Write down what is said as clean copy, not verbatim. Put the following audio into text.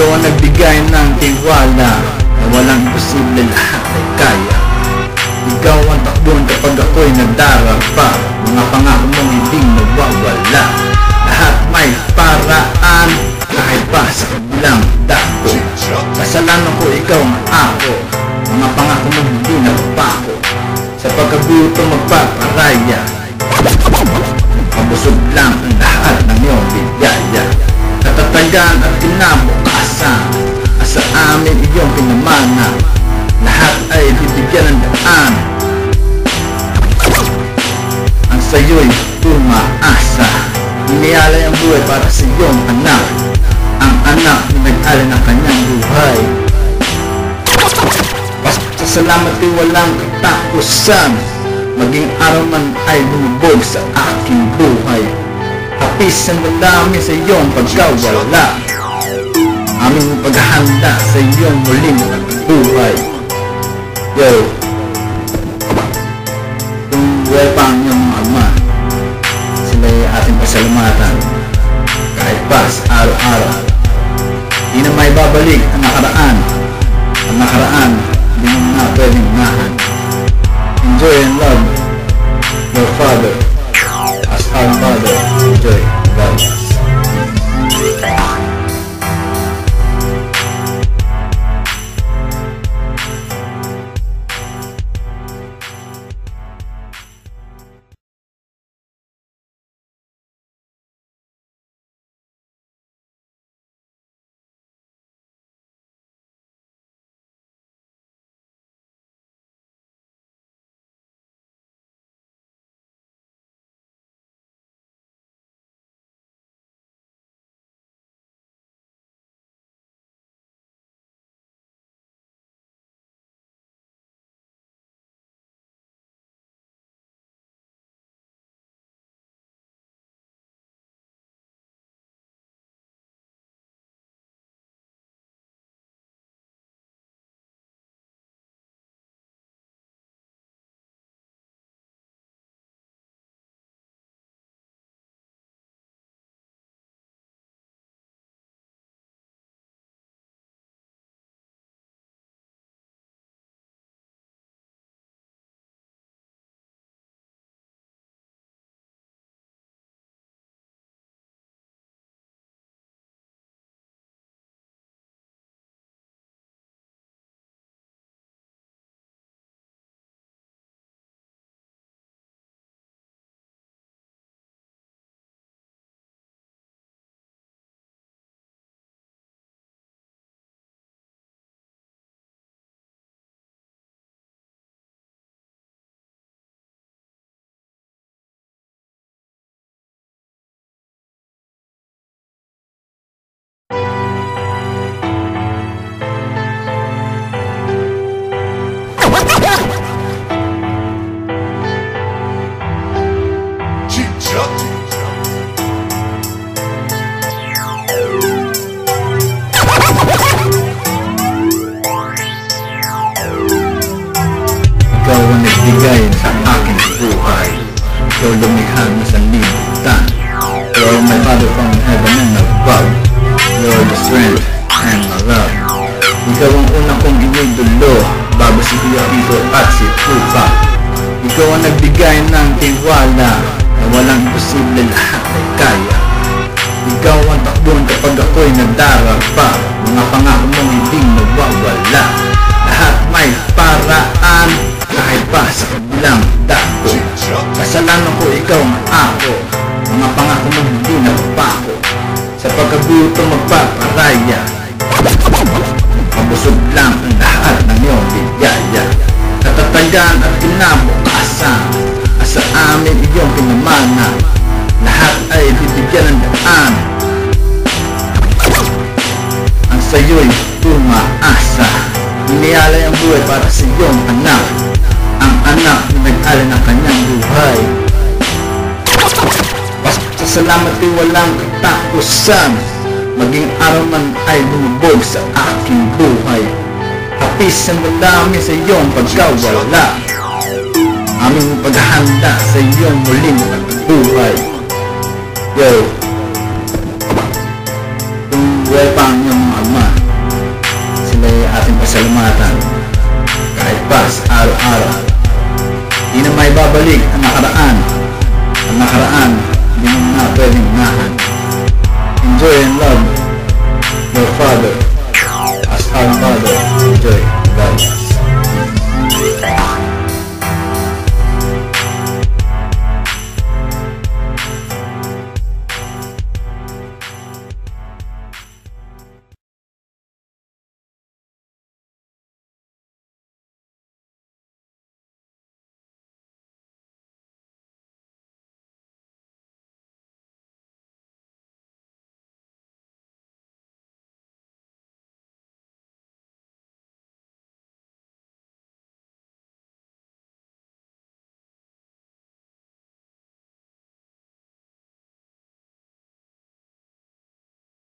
Ikaw ang nagbigay ng tiwala na walang imposible, lahat ay kaya. Ikaw ang takbon kapag ako'y nadarapa, mga pangako mong hindi nawawala. Lahat may paraan, kahit pa sa kabilang dako. Kasalanan ko, ikaw ang ako, mga pangako mong hindi napapako. Sa pagkabuto magpaparaya, mabusog lang ang lahat ng iyong biyaya. Katatagan at kinabukasan, sa amin iyong pinamana. Lahat ay bibigyan ng daan, ang sa'yo'y umaasa. Inialay ang buhay para sa iyong anak, ang anak na nag-alay ng kanyang buhay. Basta salamat ay walang katapusan, maging araw man ay lumubog sa aking buhay. Hapisan mo namin sa iyong pagkawala, aming paghahanda sa iyong muling buhay. Yo, kung buhay pa ang iyong mga ama, sila'y ating pasalamatan. Kahit pa sa araw-araw, di na may babalik ang nakaraan. Ang nakaraan, di mo na pwedeng unahan. Enjoy and love your Father as our Father. Enjoy, God bless. Ikaw ang nagbigay sa aking buhay, ikaw lumikha na sa libutan. You are my Father from heaven and above, you are the strength and my love. Ikaw ang una kong inidulo, bago si Kuya Ito at si Tupa. Ikaw ang nagbigay ng tiwala na walang imposible, lahat ay kaya. Ikaw ang takbon kapag ako'y nadarapa, mga pangako mong hindi nawawala. Lahat may paraan, kahit pa sa kabilang dako. Kasalanan ko, ikaw ang ako, mga pangako mong hindi napapako. Sa pagkabuto magpaparaya, mabusog lang ang lahat ng iyong biyaya. Katatagan at kinabukasan, sa amin iyong pinamana. Lahat ay bibigyan ng daan, ang sa'yo'y umaasa. Inialay ang buhay para sa iyong anak, ang anak na nag-alay ng kanyang buhay. Basta salamat ay walang katapusan, maging araw man ay lumubog sa aking buhay. Hapisan mo namin sa iyong pagkawala, aming paghahanda sa iyong muling buhay. Yo, kung buhay pa ang iyong ama, ating pasalamatan kahit pa sa araw-araw. Di na may babalik ang nakaraan. Ang nakaraan, di mo na pwedeng unahan. Enjoy and love your father.